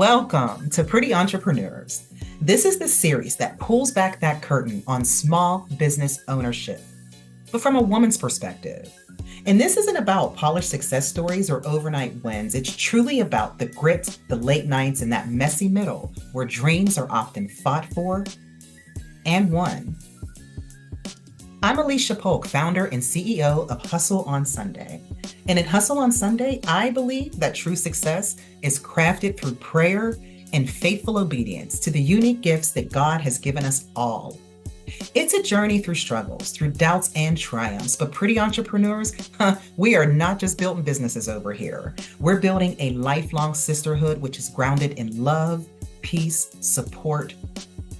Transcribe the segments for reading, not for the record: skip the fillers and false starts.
Welcome to Pretty Entrepreneurs. This is the series that pulls back that curtain on small business ownership, but from a woman's perspective. And this isn't about polished success stories or overnight wins. It's truly about the grit, the late nights, and that messy middle where dreams are often fought for and won. I'm Alicia Polk, founder and CEO of Hustle on Sunday. And in Hustle on Sunday, I believe that true success is crafted through prayer and faithful obedience to the unique gifts that God has given us all. It's a journey through struggles, through doubts and triumphs, but pretty entrepreneurs, we are not just building businesses over here. We're building a lifelong sisterhood which is grounded in love, peace, support,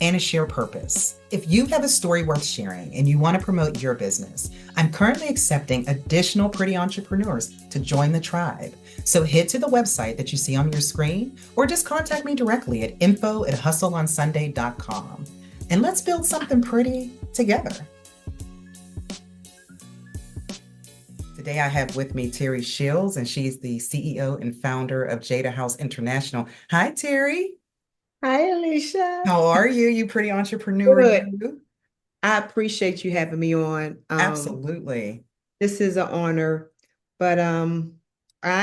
and a shared purpose. If you have a story worth sharing and you want to promote your business, I'm currently accepting additional pretty entrepreneurs to join the tribe. So head to the website that you see on your screen or just contact me directly at info@hustleonsunday.com. And let's build something pretty together. Today I have with me Terri Shields, and she's the CEO and founder of Jada House International. Hi, Terri. Hi, Alicia. How are you? You pretty entrepreneur, Good. you? I appreciate you having me on. Absolutely. This is an honor, but I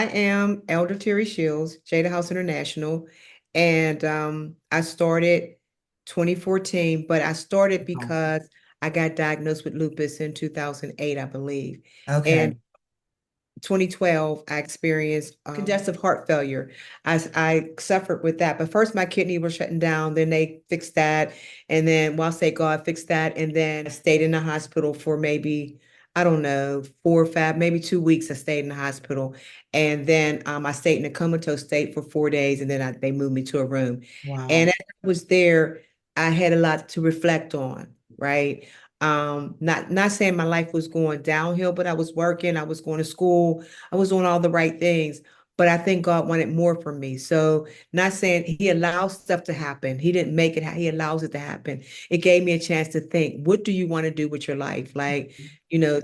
am Elder Terri Shields, Jada House International, and I started 2014, but I started Wow. because I got diagnosed with lupus in 2008, I believe. Okay. And 2012, I experienced congestive heart failure. I suffered with that. But first, my kidney was shutting down. Then they fixed that. And then, well, I'll say God fixed that. And then I stayed in the hospital for maybe, I don't know, 4 or 5, maybe 2 weeks. I stayed in the hospital. And then I stayed in a comatose state for 4 days. And then they moved me to a room. And Wow. as I was there, I had a lot to reflect on, right? Not saying my life was going downhill, but I was working, I was going to school, I was doing all the right things. But I think God wanted more from me. So, not saying He allows stuff to happen. He didn't make it, He allows it to happen. It gave me a chance to think, what do you want to do with your life? Like,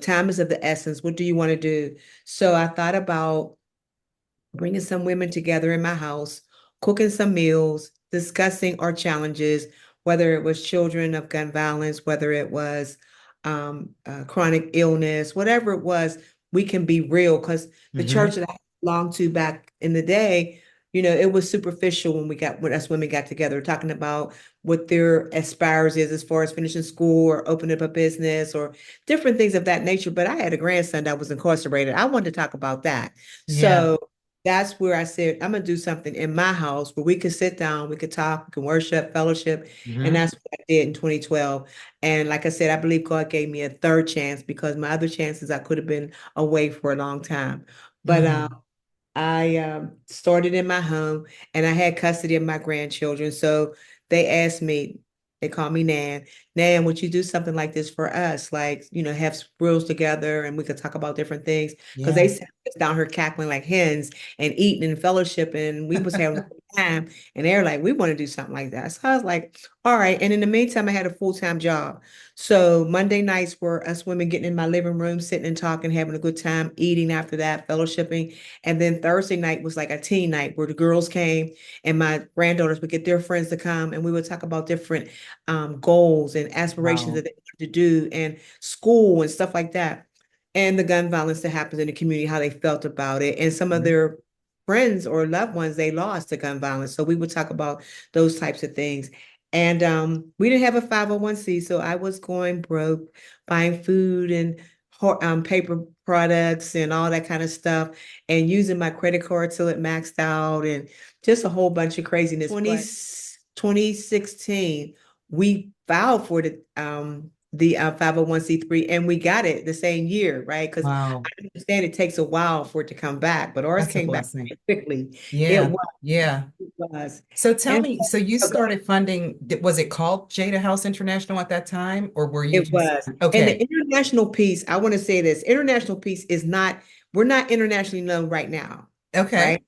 time is of the essence. What do you want to do? So I thought about bringing some women together in my house, cooking some meals, discussing our challenges, whether it was children of gun violence, whether it was chronic illness, whatever it was, we can be real because the Hmm. church that I belonged to back in the day, it was superficial when us women got together, talking about what their aspires is as far as finishing school or opening up a business or different things of that nature. But I had a grandson that was incarcerated. I wanted to talk about that. Yeah. So that's where I said, I'm gonna do something in my house where we could sit down, we could talk, we can worship, fellowship. And Hmm. that's what I did in 2012. And like I said, I believe God gave me a third chance because my other chances I could have been away for a long time. But Mm. I started in my home and I had custody of my grandchildren. So they asked me, they call me Nan. Nan, would you do something like this for us? Like, have squirrels together and we could talk about different things. Because they Yeah. sat us down here cackling like hens and eating and fellowship. And we was having a good time. And they're like, we want to do something like that. So I was like, all right. And in the meantime, I had a full-time job. So Monday nights were us women getting in my living room, sitting and talking, having a good time, eating after that, fellowshipping. And then Thursday night was like a teen night where the girls came and my granddaughters would get their friends to come and we would talk about different goals and aspirations Wow. that they wanted to do and school and stuff like that. And the gun violence that happens in the community, how they felt about it. And some of Mhm. their friends or loved ones they lost to gun violence. So we would talk about those types of things. And we didn't have a 501c, so I was going broke, buying food and paper products and all that kind of stuff, and using my credit card till it maxed out, and just a whole bunch of craziness. 2016, we filed for the 501c3 and we got it the same year, right? Because Wow. I understand it takes a while for it to come back, but ours That's a came back blessing. quickly. It Yeah. was, Yeah. it was. So tell And me, so you started funding, was it called Jada House International at that time, or were you it just, was. And the okay. international piece, I want to say this, international piece is not, we're not internationally known right now, Okay. right?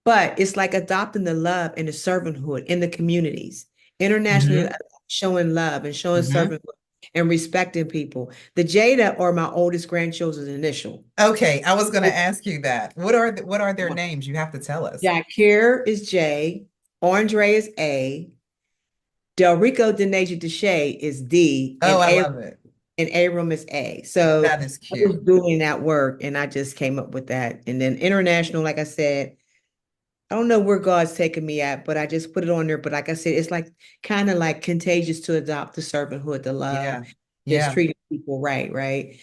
But it's like adopting the love and the servanthood in the communities, internationally Hmm. showing love and showing Hmm. servanthood and respecting people. The Jada are my oldest grandchildren's initial. Okay. I was going to ask you that. What are their names? You have to tell us. Jack here is J, Andre is A, Delrico Denasia Deshay is D, Oh, I love it. and Abram is A. So That is I was cute. doing that work and I just came up with that. And then international, like I said, I don't know where God's taking me at, but I just put it on there. But like I said, it's like kind of like contagious to adopt the servanthood, the love, Yeah. just Yeah. treating people right, right?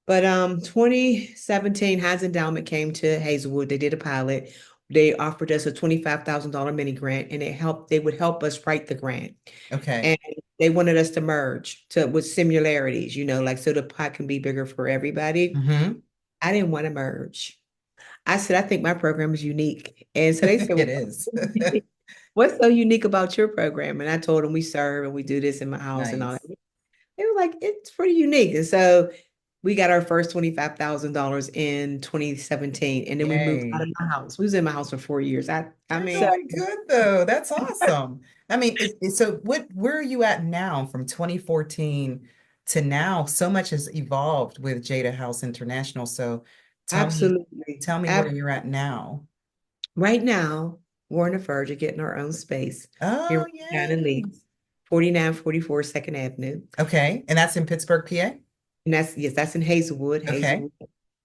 But 2017, Heinz Endowment came to Hazelwood. They did a pilot. They offered us a $25,000 mini grant, and they would help us write the grant. Okay. And they wanted us to merge to with similarities, like so the pot can be bigger for everybody. Mm-hmm. I didn't want to merge. I said, I think my program is unique. And so they said, It well, is. what's so unique about your program? And I told them we serve and we do this in my house and all that. Nice. They were like, it's pretty unique. And so we got our first $25,000 in 2017. And then we moved out Yay. of my house. We was in my house for 4 years. I You're mean, doing good though. That's awesome. I mean, so where are you at now from 2014 to now? So much has evolved with Jada House International. So tell me, absolutely. tell me where you're at now. Right now, we're on the verge of getting our own space here Oh, down in yay. Leeds, 4944 Second Avenue. Okay. And that's in Pittsburgh, PA? And yes, that's in Hazelwood, Okay.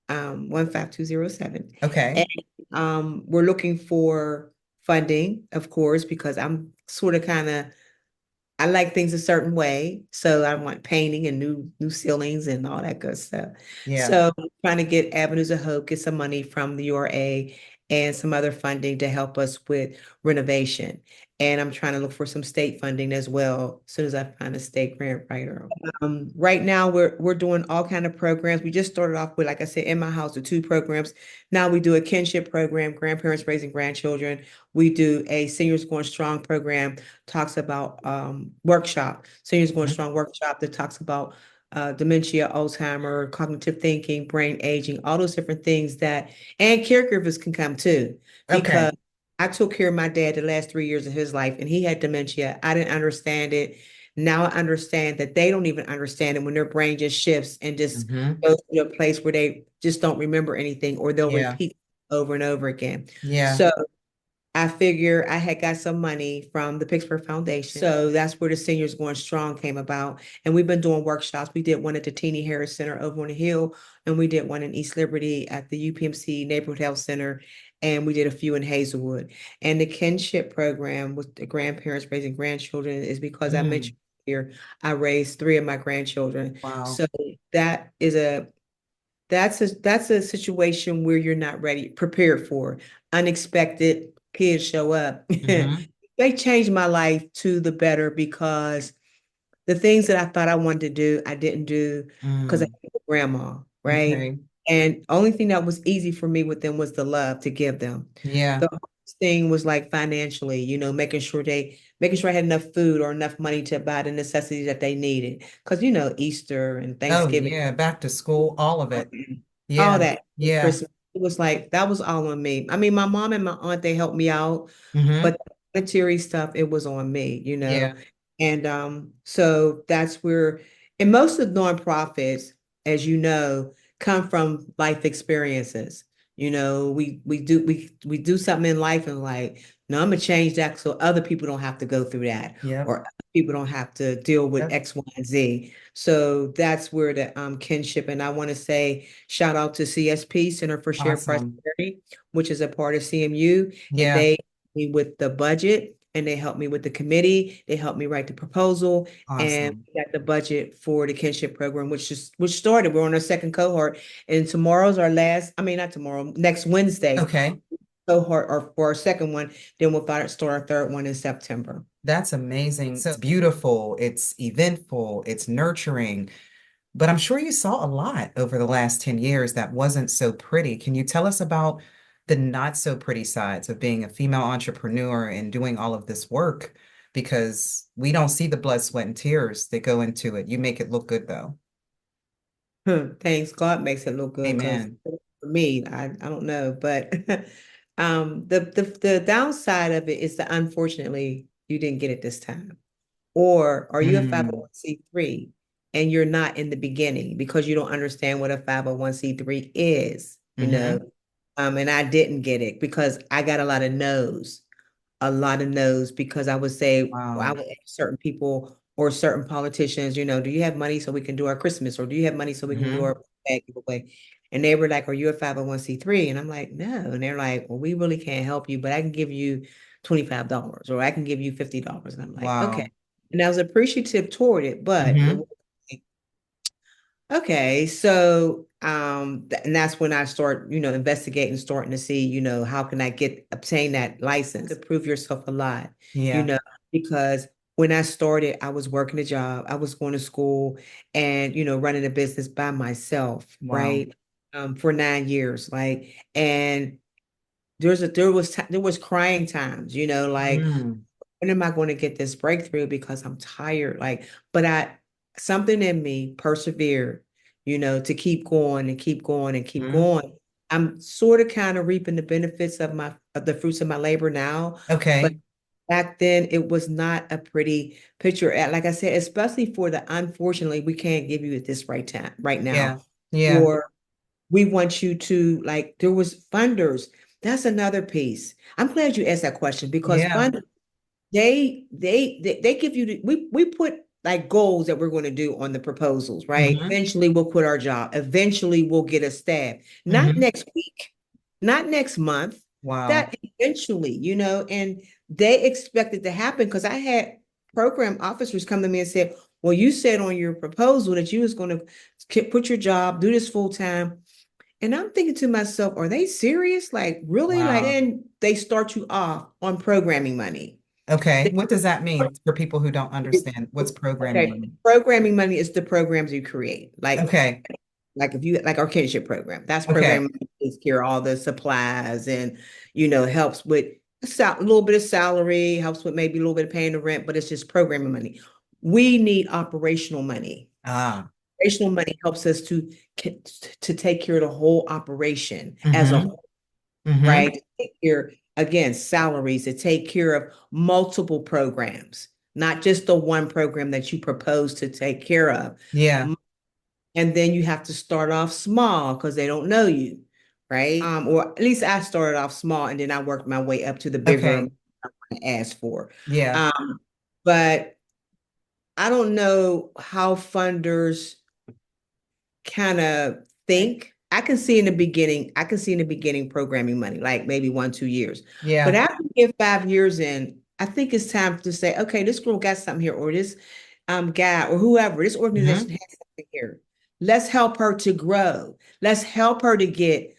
15207. Okay. And we're looking for funding, of course, because I'm sort of kind of I like things a certain way. So I want painting and new ceilings and all that good stuff. Yeah. So I'm trying to get Avenues of Hope, get some money from the URA and some other funding to help us with renovation. And I'm trying to look for some state funding as well, as soon as I find a state grant writer. Right now we're doing all kind of programs. We just started off with, like I said, in my house, the two programs. Now we do a kinship program, grandparents raising grandchildren. We do a seniors going strong program, talks about workshop, seniors going Mhm. strong workshop that talks about dementia, Alzheimer, cognitive thinking, brain aging, all those different things and caregivers can come too, because Okay. I took care of my dad the last 3 years of his life and he had dementia. I didn't understand it. Now I understand that they don't even understand it when their brain just shifts and just Hmm. goes to a place where they just don't remember anything or they'll Yeah. repeat over and over again. Yeah. So I figure I had got some money from the Pittsburgh Foundation. So that's where the Seniors Going Strong came about. And we've been doing workshops. We did one at the Teenie Harris Center over on the Hill, and we did one in East Liberty at the UPMC Neighborhood Health Center, and we did a few in Hazelwood. And the kinship program with the grandparents raising grandchildren is because I Mm. mentioned here, I raised three of my grandchildren. Wow. So that is that's a situation where you're not ready, prepared for. Unexpected kids show up. Hmm. They changed my life to the better because the things that I thought I wanted to do, I didn't do because I Mm. had a grandma, right? Okay. And only thing that was easy for me with them was the love to give them. Yeah. The hardest thing was like financially, making sure I had enough food or enough money to buy the necessities that they needed. Because Easter and Oh, Thanksgiving, yeah. Back to school, all of it. all Yeah. that Yeah. Christmas. It was like that was all on me. I mean, my mom and my aunt, they helped me out, Hmm. but the monetary stuff, it was on me. Yeah. And so that's where, and most of the nonprofits, as you know, come from life experiences. We do something in life and like, no, I'm gonna change that so other people don't have to go through that, Yep. or other people don't have to deal with Yep. X, Y, and Z. So that's where the kinship, and I want to say shout out to CSP, Center for Shared Awesome. Prosperity, which is a part of CMU, and Yeah. they helped me with the budget and they helped me with the committee. They helped me write the proposal and Awesome. we got the budget for the kinship program, which started. We're on our second cohort, and tomorrow's our last. I mean, not tomorrow, next Wednesday Okay. cohort or for our second one. Then we'll start our third one in September. That's amazing. So it's beautiful, it's eventful, it's nurturing, but I'm sure you saw a lot over the last 10 years that wasn't so pretty. Can you tell us about the not so pretty sides of being a female entrepreneur and doing all of this work? Because we don't see the blood, sweat, and tears that go into it. You make it look good, though. Thanks. God makes it look good because Amen. for me, I don't know, but the downside of it is that unfortunately you didn't get it this time. Or are you a Mm, 501c3 and you're not in the beginning because you don't understand what a 501c3 is? mm-hmm. And I didn't get it because I got a lot of no's. a lot of no's because I would say, well, I Wow. would ask certain people or certain politicians, do you have money so we can do our Christmas, or do you have money so we can do Hmm. our bag giveaway? And they were like, are you a 501c3? And I'm like, no. And they're like, well, we really can't help you, but I can give you $25 or I can give you $50. And I'm like, okay. Wow. And I was appreciative toward it, but it Hmm. was like, okay, so and that's when I start, investigating, starting to see, how can I obtain that license to prove yourself a lot, you Yeah. know, because when I started, I was working a job, I was going to school and, running a business by myself, Wow. right? For 9 years, like, and there was crying times, like Mm. when am I going to get this breakthrough? Because I'm tired. Like, but something in me persevered, to keep going and keep going and keep Hmm. going. I'm sort of kind of reaping the benefits of the fruits of my labor now, but Okay. back then it was not a pretty picture. Like I said, especially for the unfortunately, we can't give you this right now, Yeah. Yeah. or we want you to like there was funders. That's another piece. I'm glad you asked that question because Yeah. funders they give you we put like goals that we're going to do on the proposals, right? Hmm. Eventually we'll quit our job. Eventually we'll get a staff. Not Hmm. next week, not next month. Wow. That eventually, and they expect it to happen because I had program officers come to me and said, well, you said on your proposal that you was going to put your job, do this full time. And I'm thinking to myself, are they serious? Like, really? Like, Wow. then they start you off on programming money. Okay. What does that mean for people who don't understand? What's programming Okay, money? programming money is the programs you create. Okay. Like if you like our kinship program, that's Okay. programming money takes care of all the supplies and helps with a little bit of salary, helps with maybe a little bit of paying the rent, but it's just programming money. We need operational money. Ah. Operational money helps us to take care of the whole operation as a Mm-hmm. whole, Mm-hmm. right? To take care, again, salaries, to take care of multiple programs, not just the one program that you propose to take care of. Yeah. And then you have to start off small because they don't know you, right? Or at least I started off small and then I worked my way up to the bigger Okay. amount I asked for. Yeah. But I don't know how funders kind of think. I can see in the beginning programming money, like maybe 1, 2 years. But Yeah. after you get 5 years in, I think it's time to say, okay, this girl got something here, or this guy or whoever, this organization Mm-hmm. has something here. Let's help her to grow. Let's help her to get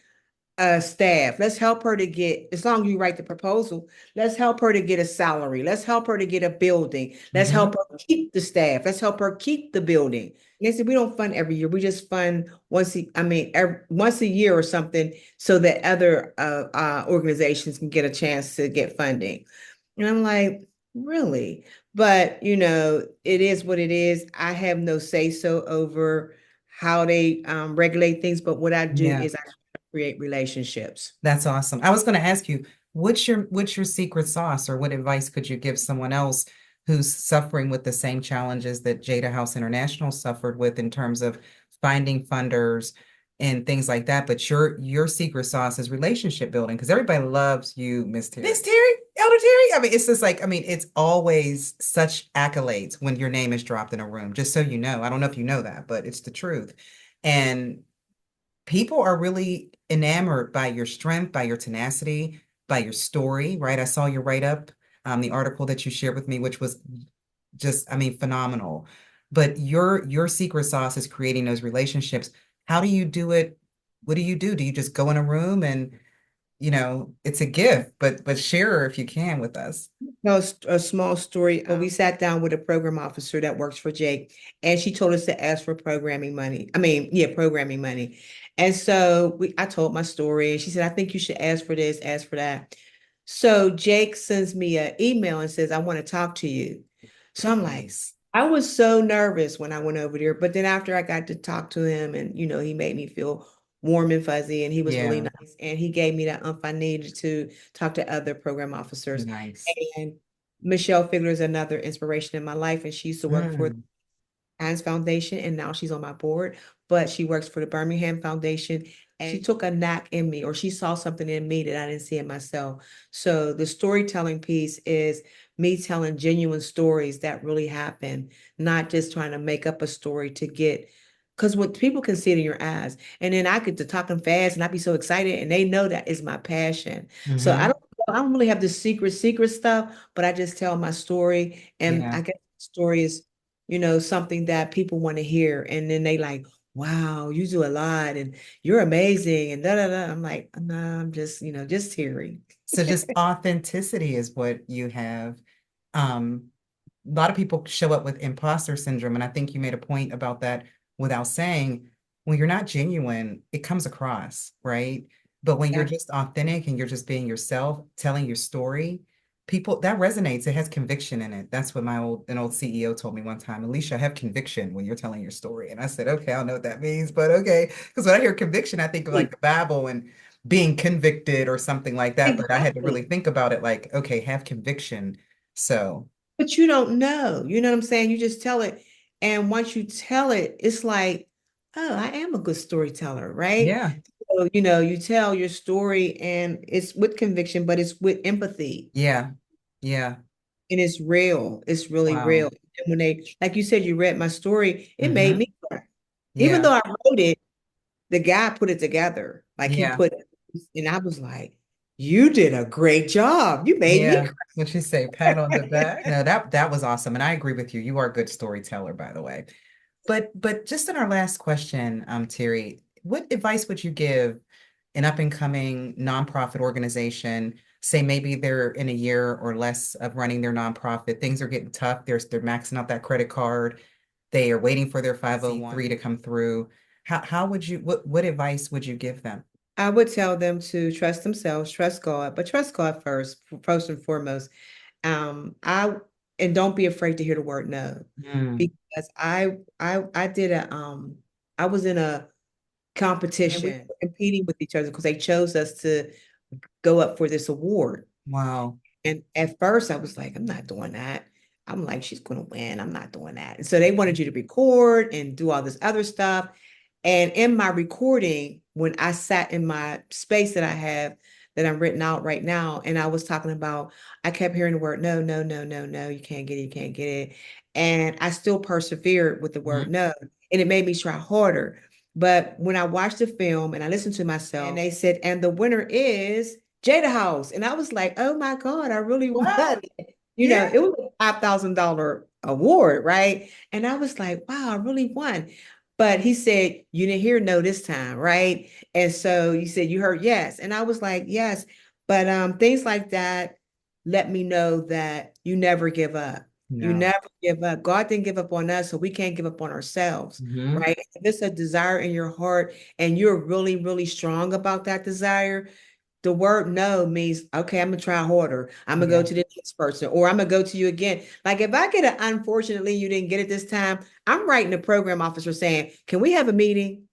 staff. Let's help her to get, as long as you write the proposal, let's help her to get a salary. Let's help her to get a building. Let's Mm-hmm. help her keep the staff. Let's help her keep the building. And they said, we don't fund every year. We just fund once a year or something so that other organizations can get a chance to get funding. And I'm like, really? But, it is what it is. I have no say so over how they regulate things. But what I do Yeah. is I create relationships. That's awesome. I was going to ask you, what's your secret sauce, or what advice could you give someone else who's suffering with the same challenges that Jada House International suffered with in terms of finding funders and things like that? But your secret sauce is relationship building because everybody loves you, Miss Terri. Miss Terri, Elder Terri. I mean, it's just like, I mean, it's always such accolades when your name is dropped in a room, just so you know. I don't know if you know that, but it's the truth. And people are really enamored by your strength, by your tenacity, by your story, right? I saw your write up, the article that you shared with me, which was just, I mean, phenomenal. But your secret sauce is creating those relationships. How do you do it? What do you do? Do you just go in a room and, it's a gift, but share if you can with us. No, a small story. We sat down with a program officer that works for Jake, and she told us to ask for programming money. I mean, yeah, programming money. And so I told my story, and she said, I think you should ask for this, ask for that. So Jake sends me an email and says, I want to talk to you. So I'm like, Nice. I was so nervous when I went over there, but then after I got to talk to him, and he made me feel warm and fuzzy, and he was really Yeah, nice, and he gave me that I needed to talk to other program officers. nice. And Michelle Figler is another inspiration in my life, and she used to work for the Mm, Hines Foundation, and now she's on my board, but she works for the Birmingham Foundation. and she took a knack in me, or she saw something in me that I didn't see in myself. So the storytelling piece is me telling genuine stories that really happen, not just trying to make up a story to get, because what people can see it in your eyes. And then I get to talking fast and I be so excited, and they know that is my passion. So Hmm. I don't really have the secret stuff, but I just tell my story. And Yeah. I guess the story is, something that people want to hear. And then they like, wow, you do a lot and you're amazing. And da da da. I'm like, no, I'm just, just Terri. So just authenticity is what you have. Um, a lot of people show up with imposter syndrome, and I think you made a point about that without saying, when you're not genuine, it comes across, right? But when you're Exactly. just authentic and you're just being yourself, telling your story, people that resonates. It has conviction in it. That's what an old CEO told me one time. Alicia, have conviction when you're telling your story. And I said, okay, I don't know what that means, but okay. Because when I hear conviction, I think of like the Bible and being convicted or something like that. But I had to really Exactly. think about it like, okay, have conviction. So But you don't know. You know what I'm saying? You just tell it. And once you tell it, it's like, oh, I am a good storyteller, right? yeah, So, you tell your story and it's with conviction, but it's with empathy. yeah, yeah. And it's real. It's really real. Wow. And when like you said, you read my story, it made Hmm. me cry. Even Yeah, though I wrote it, the guy put it together. Like he yeah, put, and I was like, you did a great job. You made me yeah. What you say, pat on the back? No, that was awesome. And I agree with you. You are a good storyteller, by the way. But just in our last question, Terry, what advice would you give an up and coming nonprofit organization? Say maybe they're in a year or less of running their nonprofit. Things are getting tough. They're maxing out that credit card. They are waiting for their 501(c)(3) to come through. How would you what advice would you give them? I would tell them to trust themselves, trust God, but trust God first and foremost. I and don't be afraid to hear the word no, Mm. because I did I was in a Yeah, we, competition competing with each other because they chose us to go up for this award. wow. And at first I was like, I'm not doing that. I'm like, she's going to win. I'm not doing that. And so they wanted you to record and do all this other stuff. And in my recording, when I sat in my space that I have that I'm written out right now, and I was talking about, I kept hearing the word no, no, no, no, no, you can't get it, you can't get it. And I still persevered with the word Mhm. no. And it made me try harder. But when I watched the film and I listened to myself, and they said, and the winner is Jada House. And I was like, oh my God, I really Wow. won. Yeah. It was a $5,000 award, right? And I was like, wow, I really won. But he said, you didn't hear no this time, right? And so you said you heard yes. And I was like, yes. But things like that let me know that you never give up. You No. never give up. God didn't give up on us, so we can't give up on ourselves, Hmm. right? If it's a desire in your heart and you're really, really strong about that desire, the word no means, okay, I'm gonna try harder. I'm gonna go Yeah. to the next person, or I'm gonna go to you again. Like if I get an unfortunately you didn't get it this time, I'm writing the program officer saying, can we have a meeting?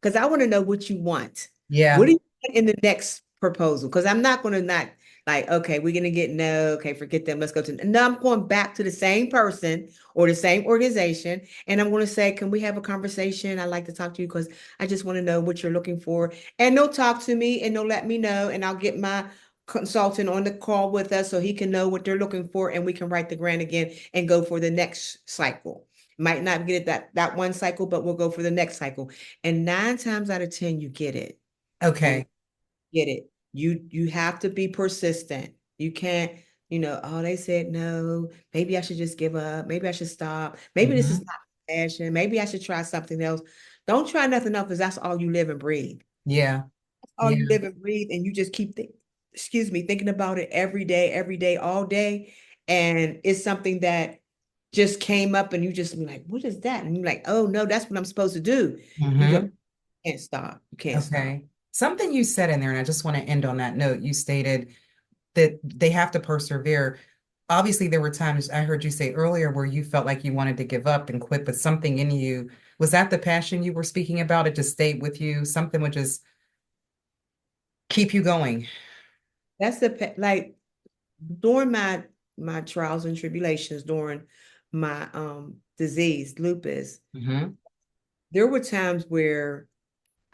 Because I want to know what you want. What Yeah. do you want in the next proposal? Because I'm not going to not like, okay, we're going to get no, okay, forget them. Let's go to, no, I'm going back to the same person or the same organization. And I'm going to say, can we have a conversation? I'd like to talk to you because I just want to know what you're looking for. And they'll talk to me and they'll let me know. And I'll get my consultant on the call with us so he can know what they're looking for and we can write the grant again and go for the next cycle. Might not get it that one cycle, but we'll go for the next cycle. And 9 times out of 10, you get it. You Okay. get it. You have to be persistent. You can't, oh, they said no. Maybe I should just give up. Maybe I should stop. Maybe this is Hmm. not passion. Maybe I should try something else. Don't try nothing else because that's all you live and breathe. Yeah. That's all you Yeah. live and breathe, and you just keep thinking about it every day, all day. And it's something that just came up and you just be like, what is that? And you're like, oh no, that's what I'm supposed to do. You go, Hmm. can't stop. You can't stop. Okay. Something you said in there, and I just want to end on that note. You stated that they have to persevere. Obviously, there were times I heard you say earlier where you felt like you wanted to give up and quit, but something in you, was that the passion you were speaking about? It just stayed with you. Something would just keep you going. That's like during my trials and tribulations, during my disease, lupus, Hmm. there were times where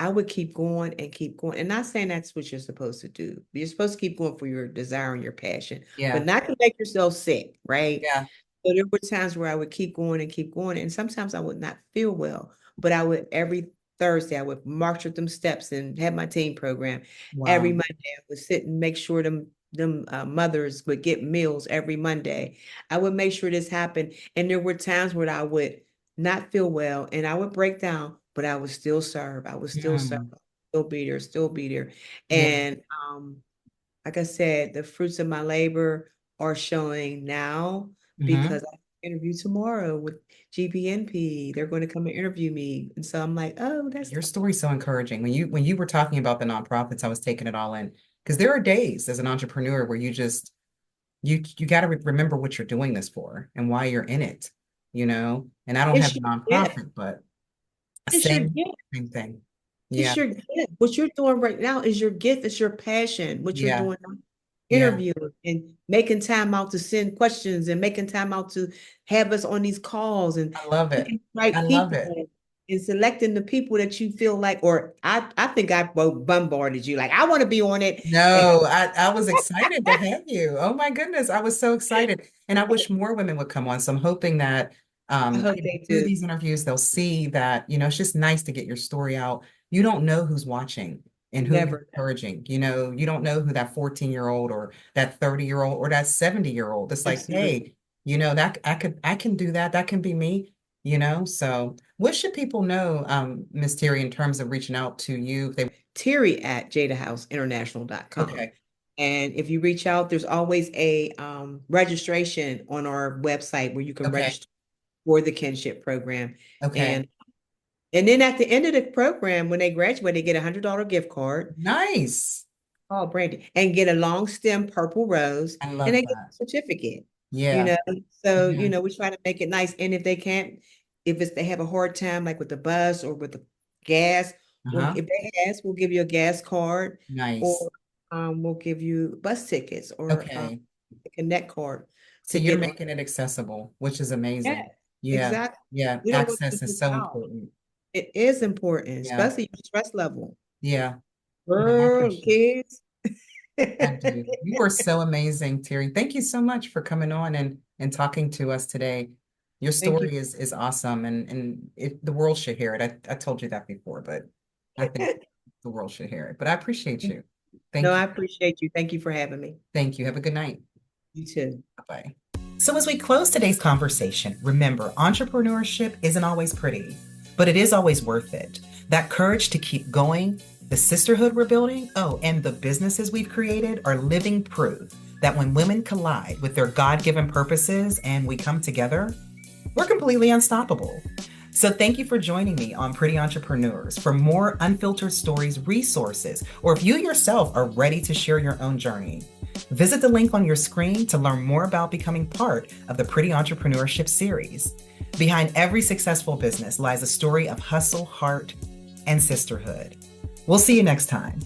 I would keep going and keep going. And not saying that's what you're supposed to do. You're supposed to keep going for your desire and your passion, but Yeah. not to make yourself sick, right? Yeah. So there were times where I would keep going and keep going. And sometimes I would not feel well, but I would every Thursday, I would march with them steps and have my team program. Every Wow. Monday, I would sit and make sure them mothers would get meals every Monday. I would make sure this happened. And there were times where I would not feel well and I would break down, but I would still serve. I would still serve, Mm. still be there, still be there. Yeah. And like I said, the fruits of my labor are showing now Hmm. because I interview tomorrow with GPNP. They're going to come and interview me. And so I'm like, oh, that's Your story's so encouraging. When you were talking about the nonprofits, I was taking it all in because there are days as an entrepreneur where you got to remember what you're doing this for and why you're in it, And I don't have it's a your gift. nonprofit, but It's your same gift. same thing. It's Yeah. your gift. What you're doing right now is your gift. It's your passion. What you're Yeah. doing now, Yeah. interviewing and making time out to send questions and making time out to have us on these calls and I love it. picking the right I love people it. and selecting the people that you feel like, or I think I bombarded you. Like, I want to be on it. No, I was excited to have you. Oh my goodness, I was so excited. And I wish more women would come on. So I'm hoping that I hope they through do. these interviews, they'll see that, it's just nice to get your story out. You don't know who's watching and who you're Never. encouraging. You don't know who that 14-year-old or that 30-year-old or that 70-year-old. It's like, Absolutely. hey, that I can do that. That can be me. So what should people know, Miss Terry, in terms of reaching out to you if they Terri at jadahouseinternational.com. okay, And if you reach out, there's always a registration on our website where you can okay, register for the kinship program. okay. And and then at the end of the program, when they graduate, they get $100 gift card. Nice. Oh, Brandy, and get a long stem purple rose, I and they love get that. a certificate. You Yeah. know, so Yeah. we try to make it nice. And if they can't, if it's they have a hard time, like with the bus or with the gas, well, Uh-huh. if they ask, we'll give you a gas card, Nice. or we'll give you bus tickets or Okay. a connect card So to you're get on. making it accessible, which is Yeah, amazing. Yeah. exactly. Yeah. We don't want you Access to is miss so out. important. It is important, Yeah. especially your stress level. Yeah. No, I Girl, appreciate it. kids. I do. You are so amazing, Terry. Thank you so much for coming on and talking to us today. Your Thank you. story is awesome and the world should hear it. I told you that before, but I think the world should hear it. But I appreciate you. No, Thank you. I appreciate you. Thank you for having me. Thank you. Have a good night. You too. Bye. So, as we close today's conversation, remember entrepreneurship isn't always pretty, but it is always worth it. That courage to keep going, the sisterhood we're building, oh, and the businesses we've created are living proof that when women collide with their God given purposes and we come together, we're completely unstoppable. So, thank you for joining me on Pretty Entrepreneurs. For more unfiltered stories, resources, or if you yourself are ready to share your own journey, visit the link on your screen to learn more about becoming part of the Pretty Entrepreneurship series. Behind every successful business lies a story of hustle, heart, and sisterhood. We'll see you next time.